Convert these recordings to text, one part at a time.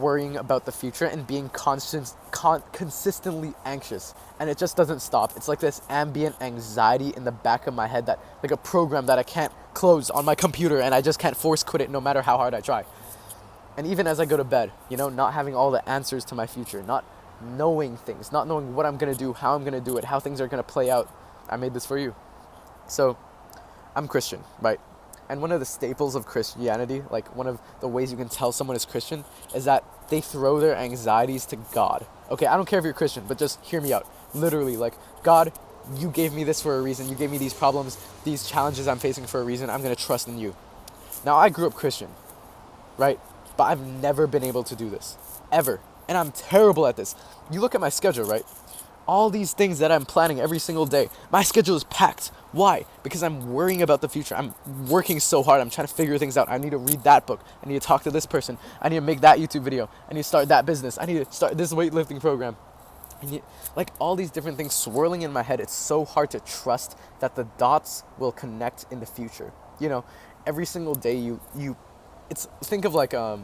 worrying about the future and being consistently anxious, and it just doesn't stop. It's like this ambient anxiety in the back of my head, that like a program that I can't close on my computer, and I just can't force quit it no matter how hard I try. And even as I go to bed, not having all the answers to my future, not knowing things, not knowing what I'm going to do, how I'm going to do it, how things are going to play out. I made this for you. So I'm Christian, right? And one of the staples of Christianity, like one of the ways you can tell someone is Christian, is that they throw their anxieties to God. Okay, I don't care if you're Christian, but just hear me out. Literally, like, God, you gave me this for a reason. You gave me these problems, these challenges I'm facing for a reason. I'm going to trust in you. Now, I grew up Christian, right? But I've never been able to do this, ever. And I'm terrible at this. You look at my schedule, right? All these things that I'm planning every single day, my schedule is packed. Why? Because I'm worrying about the future. I'm working so hard. I'm trying to figure things out. I need to read that book. I need to talk to this person. I need to make that YouTube video. I need to start that business. I need to start this weightlifting program. Like all these different things swirling in my head. It's so hard to trust that the dots will connect in the future. Every single day think of like a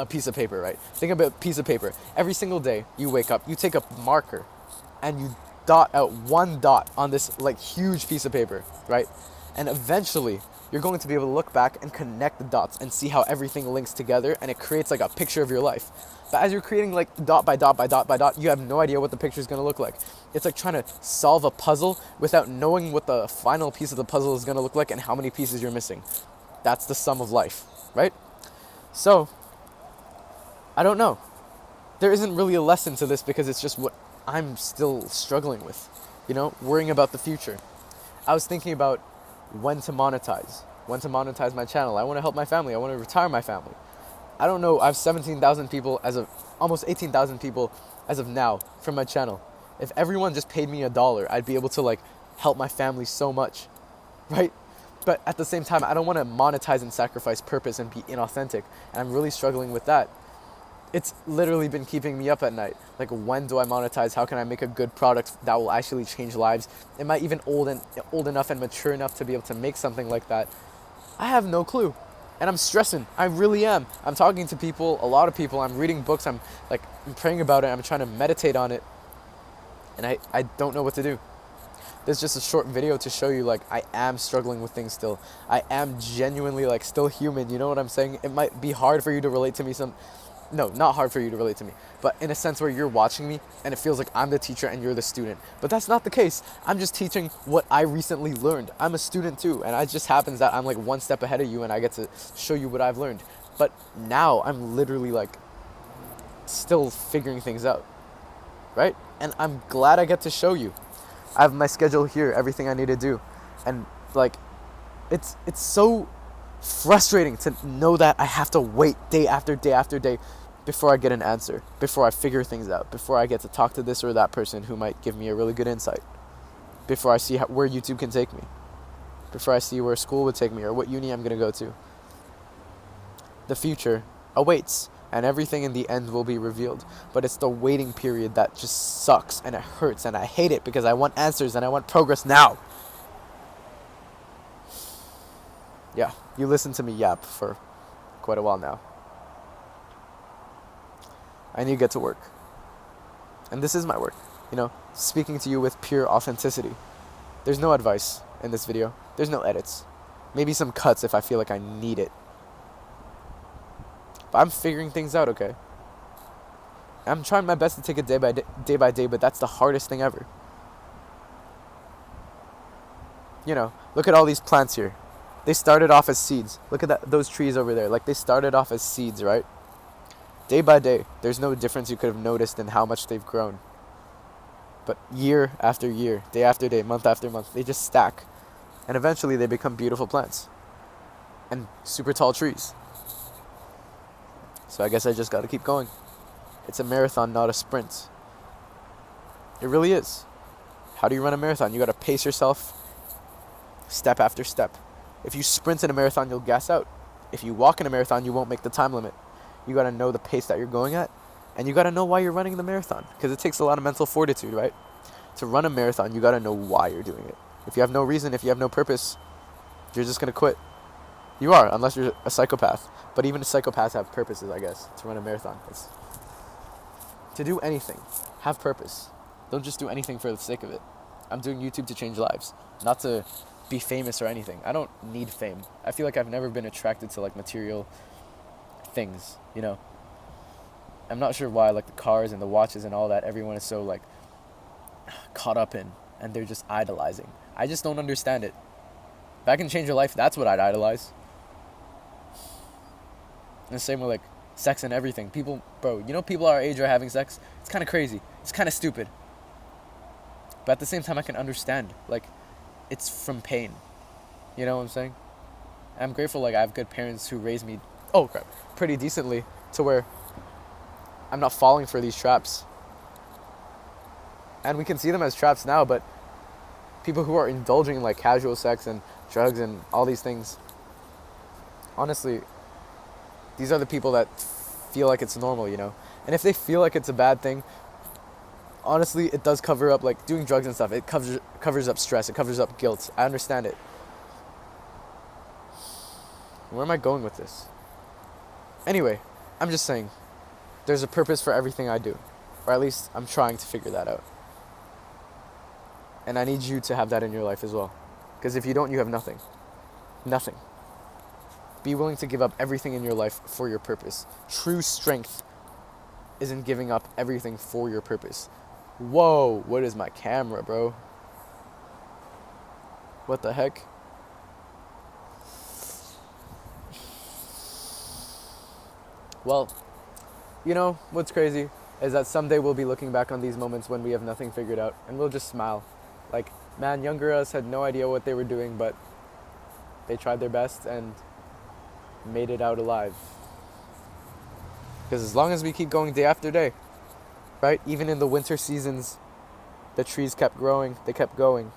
piece of paper, right? Think of a piece of paper. Every single day you wake up, you take a marker and you dot out one dot on this like huge piece of paper, right? And eventually you're going to be able to look back and connect the dots and see how everything links together, and it creates like a picture of your life. But as you're creating like dot by dot by dot by dot, you have no idea what the picture is going to look like. It's like trying to solve a puzzle without knowing what the final piece of the puzzle is going to look like and how many pieces you're missing. That's the sum of life, right? So, I don't know. There isn't really a lesson to this because it's just what I'm still struggling with, worrying about the future. I was thinking about when to monetize my channel. I want to help my family. I want to retire my family. I don't know. I have 17,000 people almost 18,000 people as of now from my channel. If everyone just paid me $1, I'd be able to like help my family so much, right? But at the same time, I don't want to monetize and sacrifice purpose and be inauthentic. And I'm really struggling with that. It's literally been keeping me up at night. Like, when do I monetize? How can I make a good product that will actually change lives? Am I even old enough and mature enough to be able to make something like that? I have no clue. And I'm stressing. I really am. I'm talking to people, a lot of people. I'm reading books. I'm praying about it. I'm trying to meditate on it. And I don't know what to do. There's just a short video to show you, like, I am struggling with things still. I am genuinely, like, still human. You know what I'm saying? It might be hard for you to relate to me No, not hard for you to relate to me, but in a sense where you're watching me and it feels like I'm the teacher and you're the student. But that's not the case. I'm just teaching what I recently learned. I'm a student too, and it just happens that I'm like one step ahead of you and I get to show you what I've learned. But now I'm literally like still figuring things out, right? And I'm glad I get to show you. I have my schedule here, everything I need to do. And like, it's so frustrating to know that I have to wait day after day after day before I get an answer, before I figure things out, before I get to talk to this or that person who might give me a really good insight, before I see where YouTube can take me, before I see where school would take me or what uni I'm going to go to. The future awaits, and everything in the end will be revealed. But it's the waiting period that just sucks, and it hurts, and I hate it because I want answers and I want progress now. Yeah, you listened to me yap for quite a while now. I need to get to work. And this is my work, speaking to you with pure authenticity. There's no advice in this video. There's no edits. Maybe some cuts if I feel like I need it. But I'm figuring things out, okay? I'm trying my best to take it day by day, but that's the hardest thing ever. Look at all these plants here. They started off as seeds. Look at those trees over there. Like, they started off as seeds, right? Day by day, there's no difference you could have noticed in how much they've grown. But year after year, day after day, month after month, they just stack. And eventually they become beautiful plants. And super tall trees. So I guess I just gotta keep going. It's a marathon, not a sprint. It really is. How do you run a marathon? You gotta pace yourself step after step. If you sprint in a marathon, you'll gas out. If you walk in a marathon, you won't make the time limit. You gotta know the pace that you're going at, and you gotta know why you're running the marathon, because it takes a lot of mental fortitude, right? To run a marathon, you gotta know why you're doing it. If you have no reason, if you have no purpose, you're just gonna quit. You are, unless you're a psychopath. But even psychopaths have purposes, I guess, to run a marathon. It's to do anything, have purpose. Don't just do anything for the sake of it. I'm doing YouTube to change lives, not to be famous or anything. I don't need fame. I feel like I've never been attracted to like material things, you know. I'm not sure why like the cars and the watches and all that everyone is so like caught up in and they're just idolizing. I just don't understand it. If I can change your life, that's what I'd idolize. And the same with like sex and everything. People, bro, you know people our age are having sex? It's kind of crazy. It's kind of stupid. But at the same time, I can understand. Like, it's from pain. You know what I'm saying? I'm grateful, like, I have good parents who raised me, oh crap, pretty decently to where I'm not falling for these traps. And we can see them as traps now, but people who are indulging in, like, casual sex and drugs and all these things, honestly, these are the people that feel like it's normal, you know? And if they feel like it's a bad thing, honestly, it does cover up, like, doing drugs and stuff. It covers up stress. It covers up guilt. I understand it. Where am I going with this? Anyway, I'm just saying, there's a purpose for everything I do. Or at least I'm trying to figure that out. And I need you to have that in your life as well. Because if you don't, you have nothing. Nothing. Be willing to give up everything in your life for your purpose. True strength isn't giving up everything for your purpose. Whoa, what is my camera, bro? What the heck? Well, you know, what's crazy is that someday we'll be looking back on these moments when we have nothing figured out, and we'll just smile. Like, man, younger us had no idea what they were doing, but they tried their best and made it out alive. Because as long as we keep going day after day, right? Even in the winter seasons, the trees kept growing, they kept going.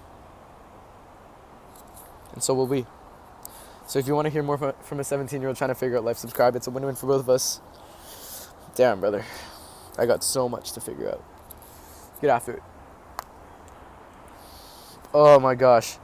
And so will we. So if you want to hear more from a 17-year-old trying to figure out life, subscribe. It's a win-win for both of us. Damn, brother. I got so much to figure out. Get after it. Oh my gosh.